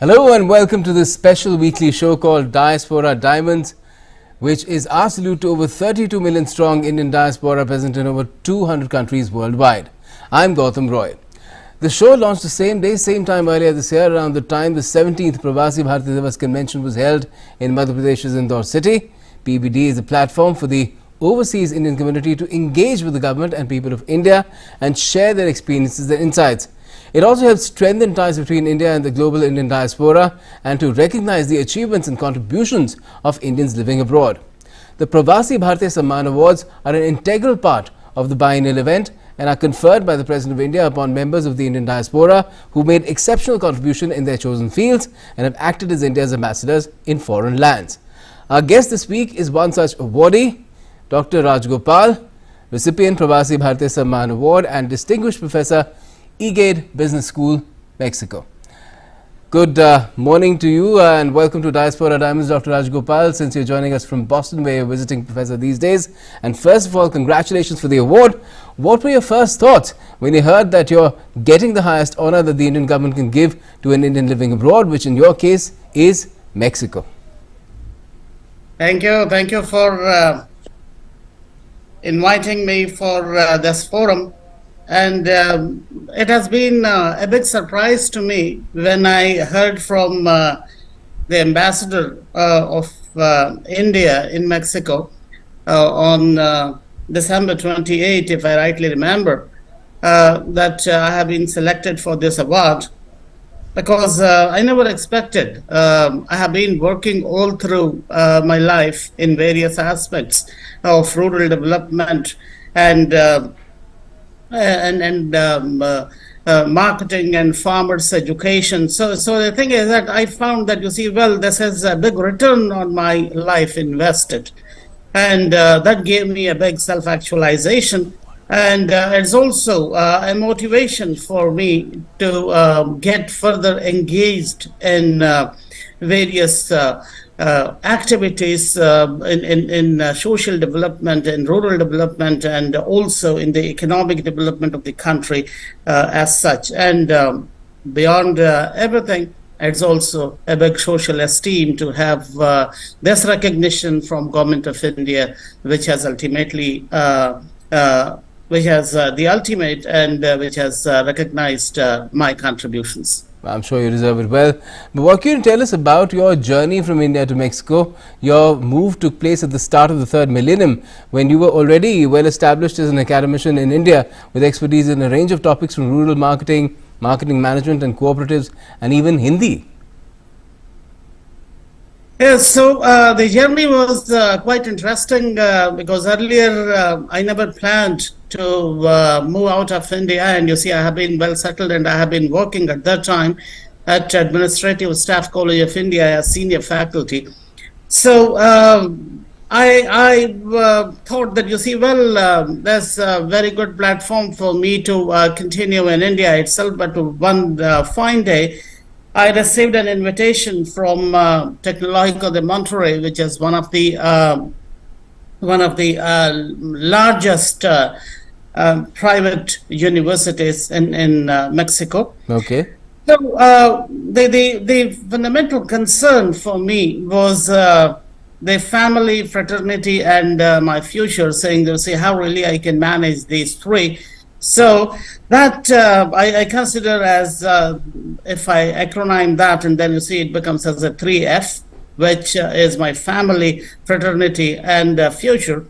Hello and welcome to this special weekly show called Diaspora Diamonds, which is our salute to over 32 million strong Indian diaspora present in over 200 countries worldwide. I'm Gautam Roy. The show launched the same day, same time earlier this year, around the time the 17th Pravasi Bhartiya convention was held in Madhya Pradesh's Indore city. PBD is a platform for the overseas Indian community to engage with the government and people of India and share their experiences and insights. It also helps strengthen ties between India and the global Indian diaspora and to recognize the achievements and contributions of Indians living abroad. The Pravasi Bhartiya Samman Awards are an integral part of the biennial event and are conferred by the President of India upon members of the Indian diaspora who made exceptional contribution in their chosen fields and have acted as India's ambassadors in foreign lands. Our guest this week is one such awardee, Dr. Rajagopal, recipient Pravasi Bhartiya Samman Award and distinguished professor, EGADE Business School, Mexico. Good morning to you and welcome to Diaspora Diamonds, Dr. Rajagopal, since you're joining us from Boston, where you're visiting professor these days. And first of all, congratulations for the award. What were your first thoughts when you heard that you're getting the highest honor that the Indian government can give to an Indian living abroad, which in your case is Mexico? Thank you for inviting me for this forum. And it has been a big surprise to me when I heard from the ambassador of India in Mexico on December 28, if I rightly remember, that I have been selected for this award, because I never expected. I have been working all through my life in various aspects of rural development and marketing and farmers education. So the thing is that I found that, you see, well, this has a big return on my life invested, and that gave me a big self-actualization, and it's also a motivation for me to get further engaged in various activities in social development and rural development, and also in the economic development of the country as such. And beyond everything, it's also a big social esteem to have this recognition from Government of India, which has ultimately which has the ultimate and which has recognized my contributions. I'm sure you deserve it well. But what can you tell us about your journey from India to Mexico? Your move took place at the start of the third millennium, when you were already well established as an academician in India with expertise in a range of topics from rural marketing, marketing management and cooperatives, and even Hindi. Yes, so the journey was quite interesting because earlier I never planned to move out of India, and you see, I have been well settled and I have been working at that time at Administrative Staff College of India as senior faculty. So I thought that, you see, well, there's a very good platform for me to continue in India itself, but one fine day I received an invitation from Tecnológico de Monterrey, which is one of the largest private universities in Mexico. Okay. So the fundamental concern for me was the family, fraternity, and my future, saying, they'll say how really I can manage these three. So that I consider as, if I acronym that, and then you see it becomes as a 3F, which is my family, fraternity, and future.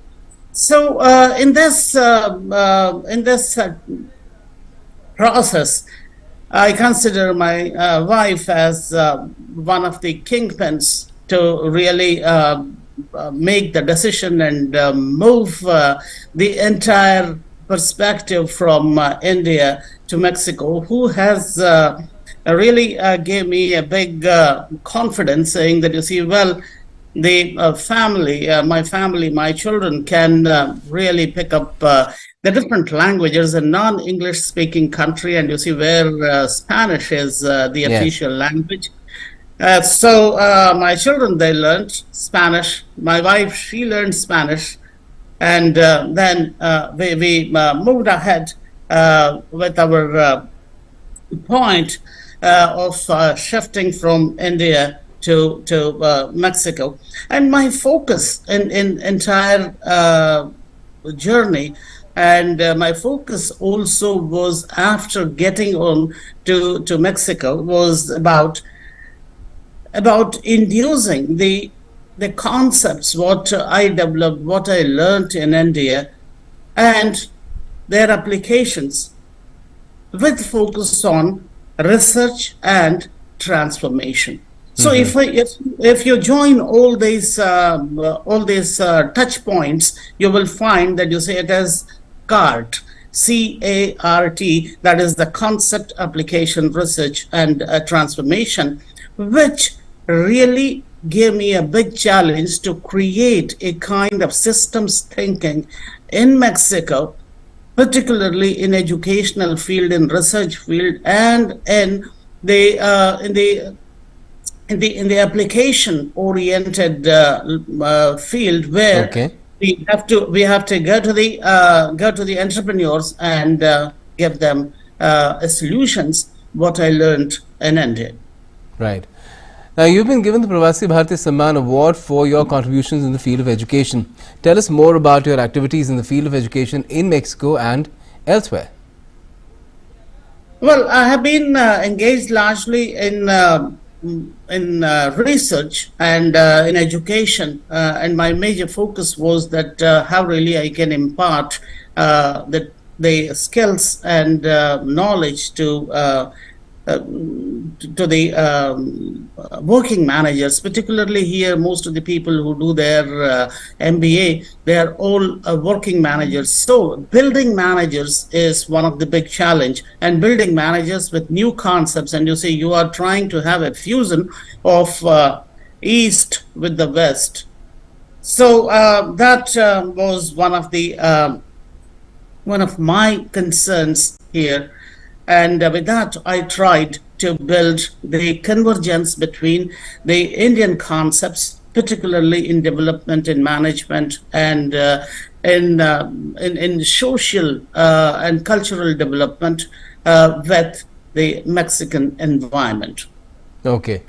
So in this process, I consider my wife as one of the kingpins to really make the decision and move the entire perspective from India to Mexico, who has really gave me a big confidence, saying that, you see, well, the family, my children can really pick up the different languages, a non-English speaking country, and you see where Spanish is the official language. So my children, they learned Spanish. My wife, she learned Spanish. And then we moved ahead with our point of shifting from India to Mexico, and my focus in entire journey, and my focus also was after getting on to Mexico was about inducing the concepts what I developed, what I learned in India, and their applications with focus on research and transformation. So if you join all these touch points, you will find that you say it as CART, CART, that is the concept, application, research, and transformation, which really gave me a big challenge to create a kind of systems thinking in Mexico, particularly in educational field, in research field, and in the application oriented field, where we have to go to the entrepreneurs and give them solutions what I learned in India. Right. Now, you've been given the Pravasi Bhartiya Samman Award for your contributions in the field of education. Tell us more about your activities in the field of education in Mexico and elsewhere. Well, I have been engaged largely in research and in education, and my major focus was that how really I can impart the skills and knowledge to the working managers, particularly here. Most of the people who do their MBA, they are all working managers. So building managers is one of the big challenge, and building managers with new concepts. And you see, you are trying to have a fusion of East with the West. So that was one of my concerns here. And with that, I tried to build the convergence between the Indian concepts, particularly in development, in management, and in social and cultural development with the Mexican environment. Okay.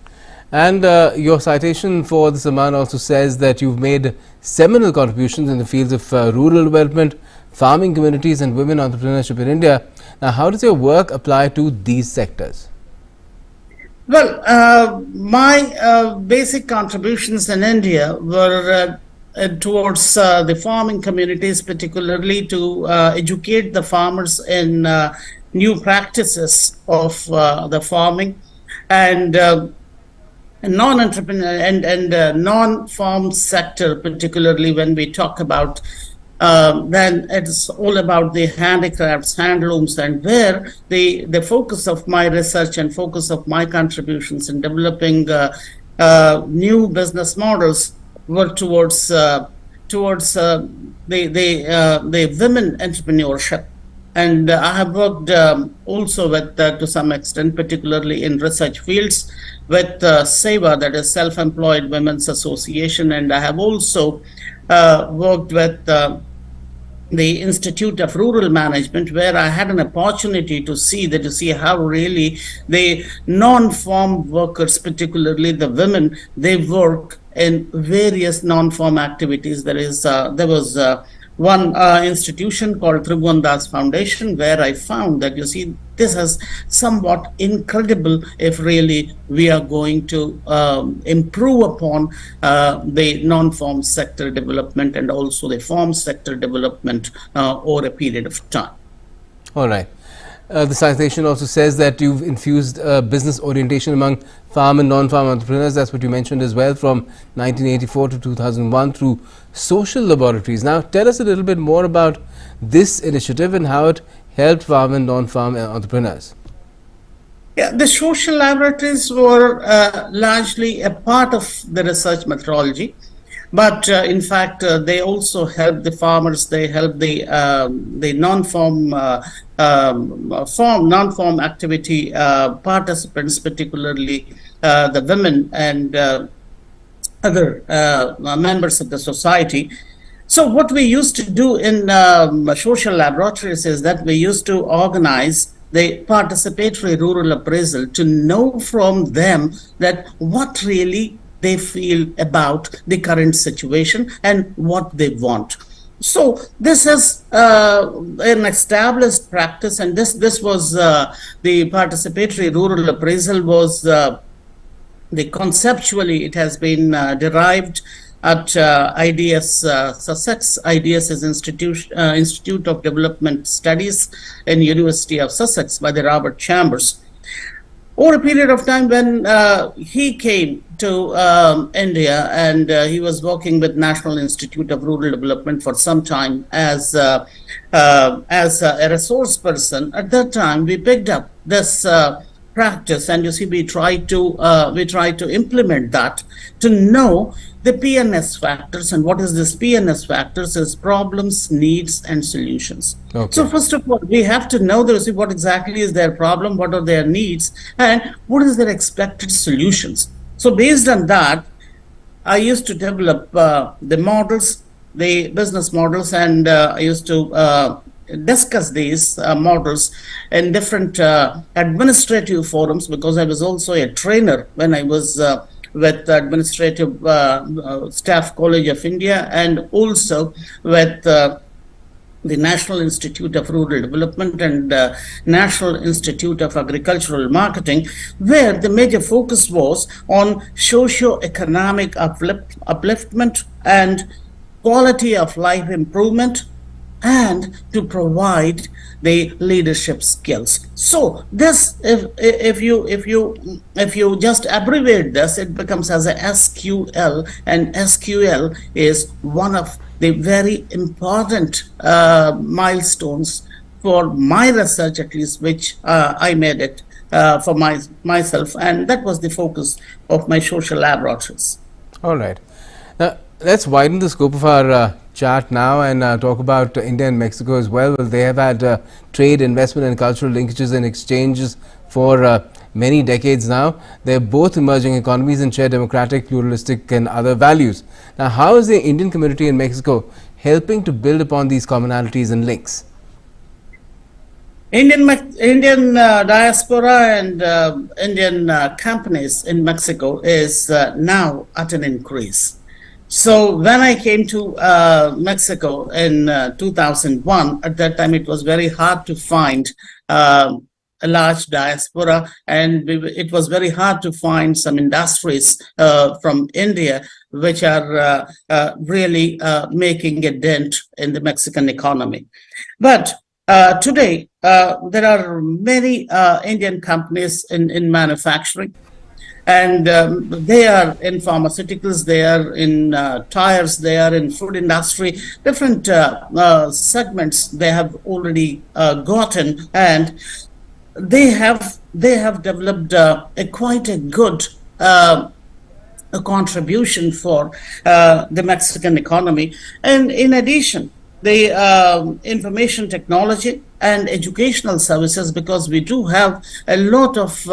And your citation for the Samman also says that you've made seminal contributions in the fields of rural development, farming communities, and women entrepreneurship in India. Now, how does your work apply to these sectors? Well, my basic contributions in India were towards the farming communities, particularly to educate the farmers in new practices of the farming, and non-entrepreneur and non-farm sector, particularly when we talk about then it's all about the handicrafts, handlooms, and where the focus of my research and focus of my contributions in developing new business models were towards the women entrepreneurship. And I have worked also with, to some extent, particularly in research fields, with SEWA, that is Self-Employed Women's Association, and I have also worked with the Institute of Rural Management, where I had an opportunity to see how really the non-farm workers, particularly the women, they work in various non-farm activities. There was one institution called Tribhuvan Das Foundation, where I found that, you see, this is somewhat incredible if really we are going to improve upon the non-farm sector development and also the farm sector development over a period of time. All right. The citation also says that you've infused business orientation among farm and non-farm entrepreneurs. That's what you mentioned as well, from 1984 to 2001 through social laboratories. Now, tell us a little bit more about this initiative and how it helped farm and non-farm entrepreneurs. Yeah, the social laboratories were largely a part of the research methodology. But in fact, they also help the farmers. They help the non-farm non-farm activity participants, particularly the women and other members of the society. So what we used to do in social laboratories is that we used to organize the participatory rural appraisal to know from them that what really they feel about the current situation and what they want. So this is an established practice, and this was the participatory rural appraisal was conceptually it has been derived at IDS Sussex. IDS is Institute of Development Studies in University of Sussex by the Robert Chambers. Over a period of time when he came to India, and he was working with National Institute of Rural Development for some time as a resource person. At that time, we picked up this practice, and you see, we try to implement that to know the PNS factors. And what is this PNS factors is problems, needs, and solutions. Okay. So first of all, we have to know what exactly is their problem, what are their needs, and what is their expected solutions. So based on that, I used to develop the models, the business models, and I used to discuss these models in different administrative forums, because I was also a trainer when I was with the Administrative Staff College of India, and also with the National Institute of Rural Development and National Institute of Agricultural Marketing, where the major focus was on socio-economic upliftment and quality of life improvement, and to provide the leadership skills. So this, if you just abbreviate this, it becomes as a SQL, and SQL is one of the very important milestones for my research, at least, which I made it for myself, and that was the focus of my social laboratories. All right. Now, let's widen the scope of our chat now and talk about India and Mexico as well. Well, they have had trade, investment and cultural linkages and exchanges for many decades now. They're both emerging economies and share democratic, pluralistic and other values. Now, how is the Indian community in Mexico helping to build upon these commonalities and links? Indian diaspora and Indian companies in Mexico is now at an increase. So when I came to Mexico in 2001, at that time it was very hard to find a large diaspora, and it was very hard to find some industries from India which are really making a dent in the Mexican economy. But today, there are many Indian companies in manufacturing. And they are in pharmaceuticals, they are in tires, they are in food industry, different segments they have already gotten, and they have developed quite a good a contribution for the Mexican economy. And in addition, the information technology and educational services, because we do have a lot of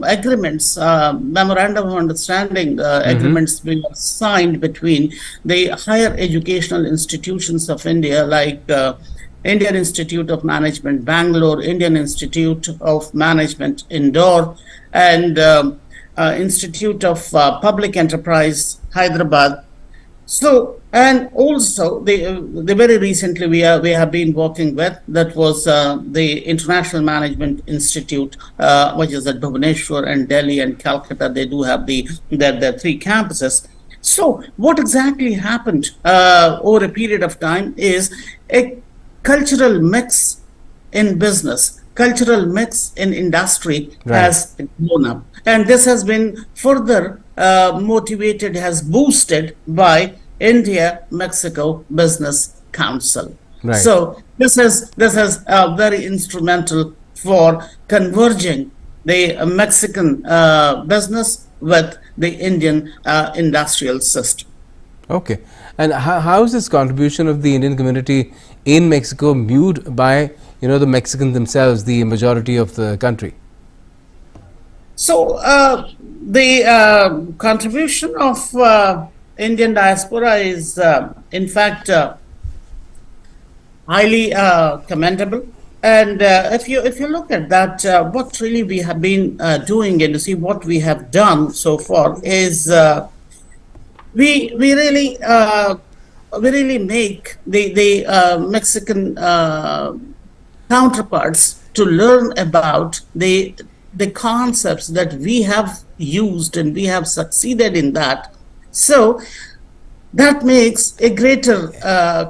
agreements, memorandum of understanding agreements being signed between the higher educational institutions of India, like Indian Institute of Management Bangalore, Indian Institute of Management Indore, and Institute of Public Enterprise Hyderabad. So, and also the very recently we have been working with, that was the International Management Institute, which is at Bhubaneswar and Delhi and Calcutta. They do have the three campuses. So what exactly happened over a period of time is a cultural mix in business, cultural mix in industry has grown up. And this has been further motivated, has boosted by India-Mexico Business Council. Right. So this is very instrumental for converging the Mexican business with the Indian industrial system. Okay. And how is this contribution of the Indian community in Mexico viewed by the Mexicans themselves, the majority of the country? So the contribution of Indian diaspora is, in fact, highly commendable. And if you look at that, what really we have been doing, and to see what we have done so far is we we really uh, we really make the Mexican counterparts to learn about the concepts that we have used and we have succeeded in that. So that makes a greater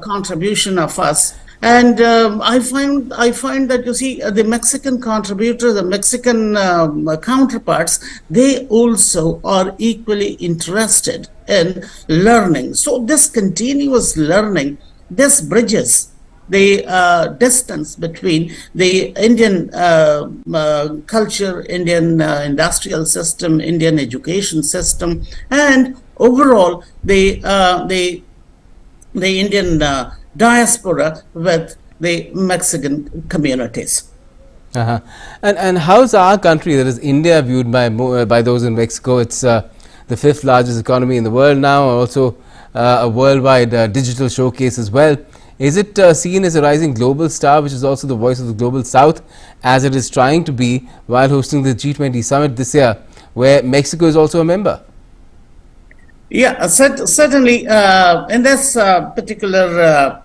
contribution of us. And I find that you see the Mexican contributors, the Mexican counterparts, they also are equally interested in learning. So this continuous learning, this bridges the distance between the Indian culture, Indian industrial system, Indian education system, and overall the Indian diaspora with the Mexican communities. Uh-huh. And how's our country, that is India, viewed by those in Mexico? It's the fifth largest economy in the world now, also a worldwide digital showcase as well. Is it seen as a rising global star, which is also the voice of the global South, as it is trying to be while hosting the G20 summit this year, where Mexico is also a member? Yeah, certainly. In this particular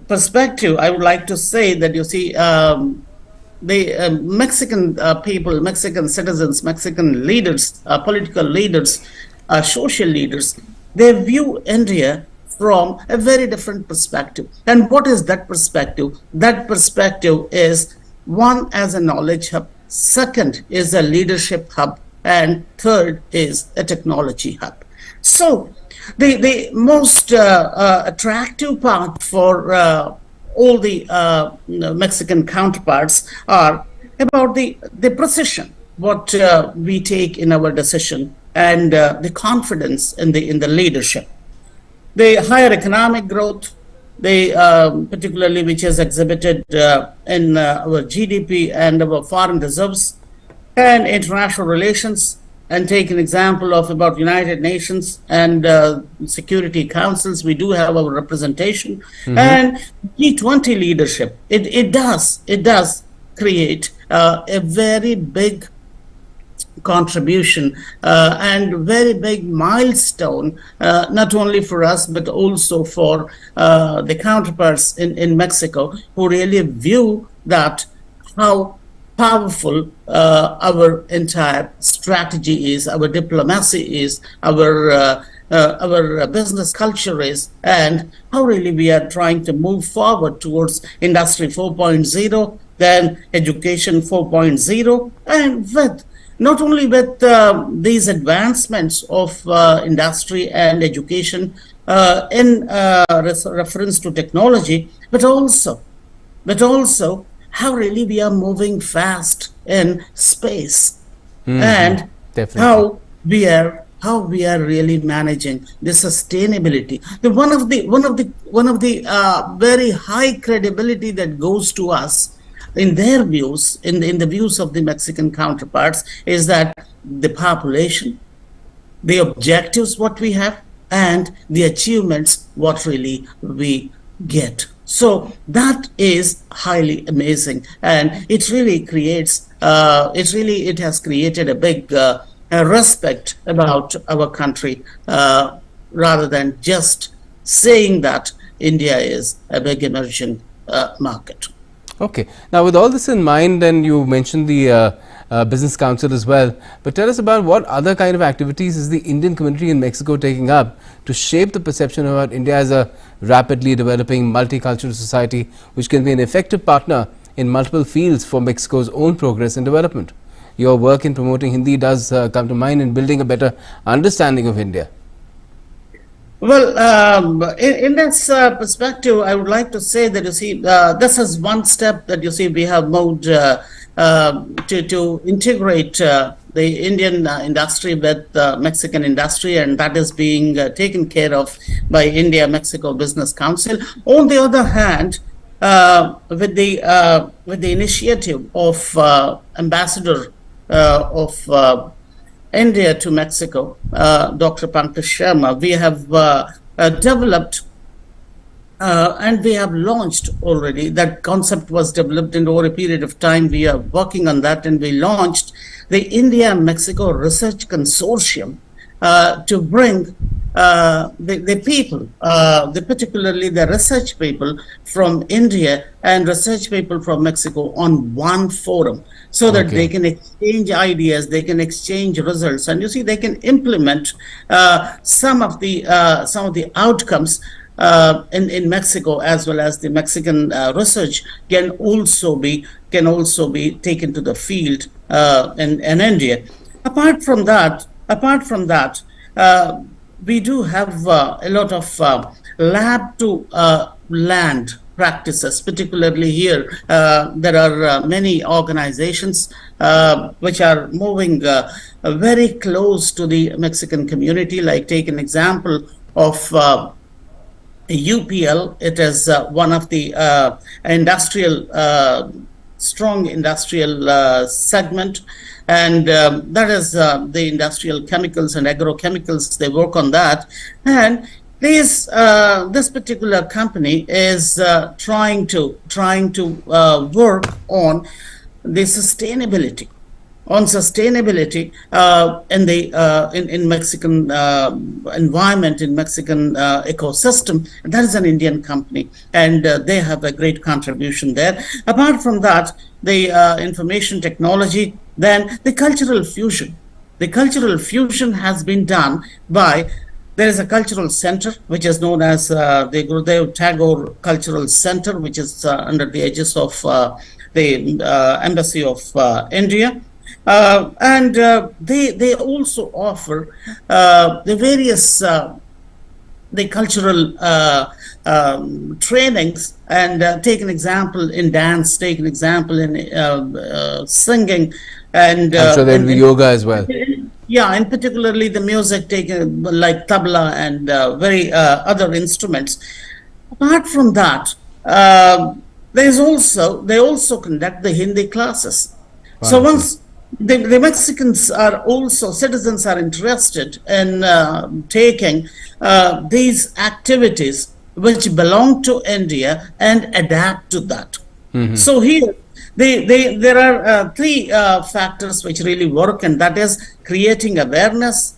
perspective, I would like to say that you see the Mexican people, Mexican citizens, Mexican leaders, political leaders, social leaders, they view India from a very different perspective. And what is that perspective? That perspective is one, as a knowledge hub, second is a leadership hub, and third is a technology hub. So the most attractive part for all the Mexican counterparts are about the precision, what we take in our decision, and the confidence in the leadership. The higher economic growth, the particularly which is exhibited in our GDP and our foreign reserves and international relations, and take an example of about United Nations and Security Councils, we do have our representation. And G20 leadership, it does create a very big contribution and very big milestone, not only for us but also for the counterparts in Mexico, who really view that how powerful our entire strategy is, our diplomacy is, our business culture is, and how really we are trying to move forward towards Industry 4.0, then Education 4.0, and with not only with these advancements of industry and education in reference to technology, but also how really we are moving fast in space, and Definitely. how we are really managing the sustainability. One of the very high credibility that goes to us in their views, in the views of the Mexican counterparts, is that the population, the objectives what we have, and the achievements what really we get. So that is highly amazing, and it really creates it has created a big respect about our country, rather than just saying that India is a big emerging market. Okay. Now, with all this in mind, and you mentioned the Business Council as well, but tell us about what other kind of activities is the Indian community in Mexico taking up to shape the perception about India as a rapidly developing multicultural society, which can be an effective partner in multiple fields for Mexico's own progress and development. Your work in promoting Hindi does come to mind in building a better understanding of India. Well, in this perspective, I would like to say that you see, this is one step that you see we have moved to integrate the Indian industry with Mexican industry, and that is being taken care of by India-Mexico Business Council. On the other hand, with the initiative of Ambassador of India to Mexico, Dr. Pankaj Sharma, we have developed And we have launched already. That concept was developed in over a period of time. We are working on that, and we launched the India-Mexico Research Consortium to bring the people, particularly the research people from India and research people from Mexico on one forum, so that they can exchange ideas, they can exchange results, and you see they can implement some of the outcomes in Mexico, as well as the Mexican research can also be taken to the field in India. Apart from that, we do have a lot of lab to land practices, particularly here. There are many organizations which are moving very close to the Mexican community. Like, take an example of UPL. It is one of the strong industrial segment, and that is the industrial chemicals and agrochemicals. They work on that, and this particular company is trying to work on the sustainability. In Mexican environment, in Mexican ecosystem. That is an Indian company, and they have a great contribution there. Apart from that, the information technology, then the cultural fusion. The cultural fusion has been done by, there is a cultural center which is known as the Gurudev Tagore Cultural Center, which is under the aegis of the Embassy of India. And they also offer the various the cultural trainings, and take an example in dance, take an example in singing, and I'm sure there'll be yoga as well. Yeah, and particularly the music, taken like tabla and very other instruments. Apart from that, they also conduct the Hindi classes. Wonderful. So once the Mexicans citizens are interested in taking these activities which belong to India and adapt to that. Mm-hmm. So here, there are three factors which really work, and that is creating awareness,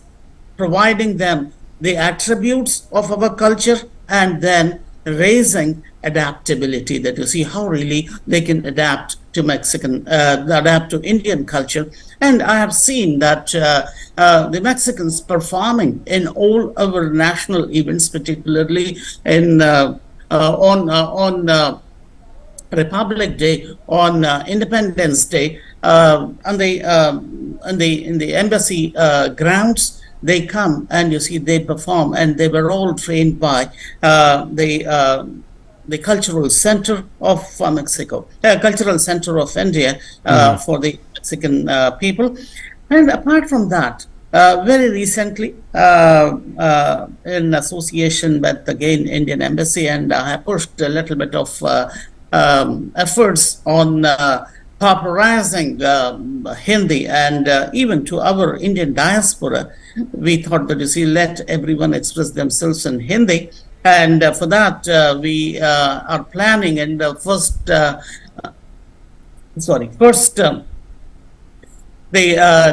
providing them the attributes of our culture, and then raising adaptability, that you see how really they can adapt to Indian culture. And I have seen that the Mexicans performing in all our national events, particularly in on Republic Day, on Independence Day, in the embassy grounds. They come and you see they perform, and they were all trained by the Cultural Center of Mexico, Cultural Center of India for the Mexican people. And apart from that, very recently, in association with again Indian Embassy, and I have pushed a little bit of efforts on popularizing Hindi, and even to our Indian diaspora, we thought that you see, let everyone express themselves in Hindi. And for that, we are planning, and first, the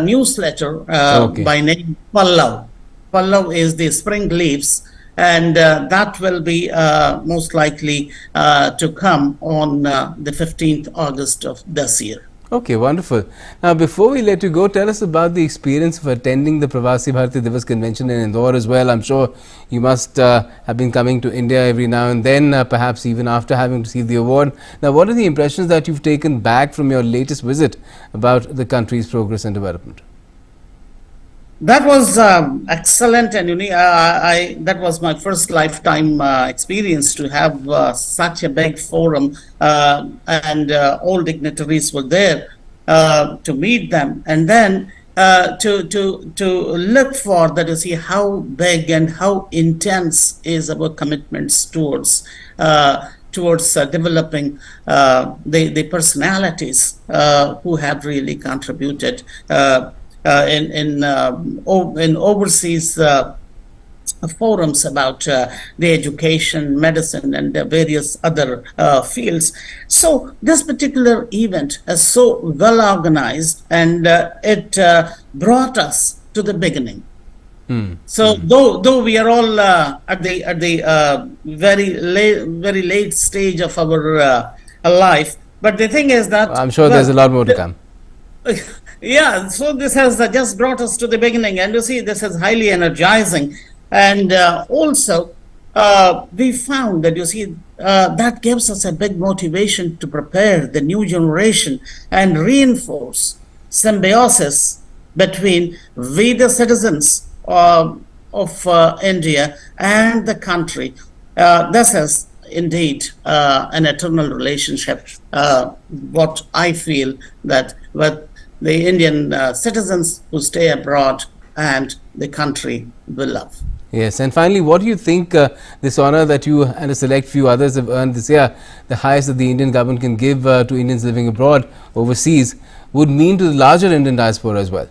newsletter by name Pallav. Pallav is the spring leaves, and that will be most likely to come on the 15th August of this year. Okay, wonderful. Now, before we let you go, tell us about the experience of attending the Pravasi Bhartiya Divas convention in Indore as well. I'm sure you must have been coming to India every now and then, perhaps even after having received the award. Now, what are the impressions that you've taken back from your latest visit about the country's progress and development? That was excellent, and that was my first lifetime experience to have such a big forum, and all dignitaries were there to meet them, and then to look for that, to see how big and how intense is our commitments towards developing the personalities who have really contributed in overseas forums about the education, medicine, and various other fields. So this particular event is so well organized, and it brought us to the beginning. So though we are all at the very late stage of our life, but the thing is that I'm sure there's a lot more to come. Yeah, so this has just brought us to the beginning, and you see, this is highly energizing. And also, we found that, you see, that gives us a big motivation to prepare the new generation and reinforce symbiosis between we, the citizens of India, and the country. This is indeed an eternal relationship, what I feel that with the Indian citizens who stay abroad and the country will love. Yes, and finally, what do you think this honor that you and a select few others have earned this year, the highest that the Indian government can give to Indians living abroad, overseas, would mean to the larger Indian diaspora as well?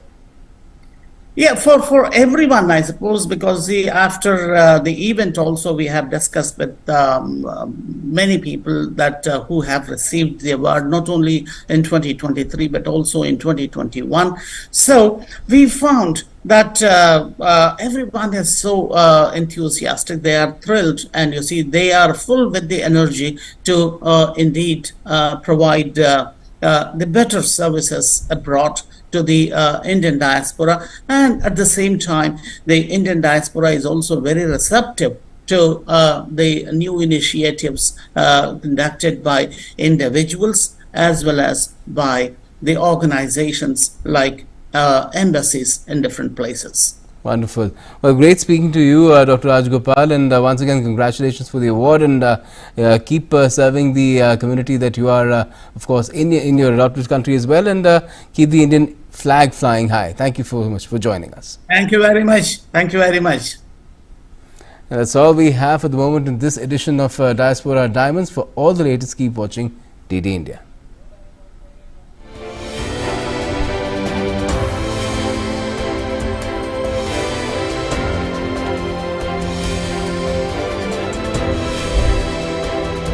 Yeah, for everyone, I suppose, because after the event also we have discussed with many people that who have received the award, not only in 2023 but also in 2021. So we found that everyone is so enthusiastic, they are thrilled, and you see, they are full with the energy to indeed provide the better services abroad to the Indian diaspora. And at the same time, the Indian diaspora is also very receptive to the new initiatives conducted by individuals as well as by the organizations like embassies in different places. Wonderful. Well, great speaking to you, Dr. Rajagopal, and once again, congratulations for the award, and keep serving the community that you are, of course, in your adopted country as well, and keep the Indian flag flying high. Thank you so much for joining us. Thank you very much. Thank you very much. And that's all we have for the moment in this edition of Diaspora Diamonds. For all the latest, keep watching DD India.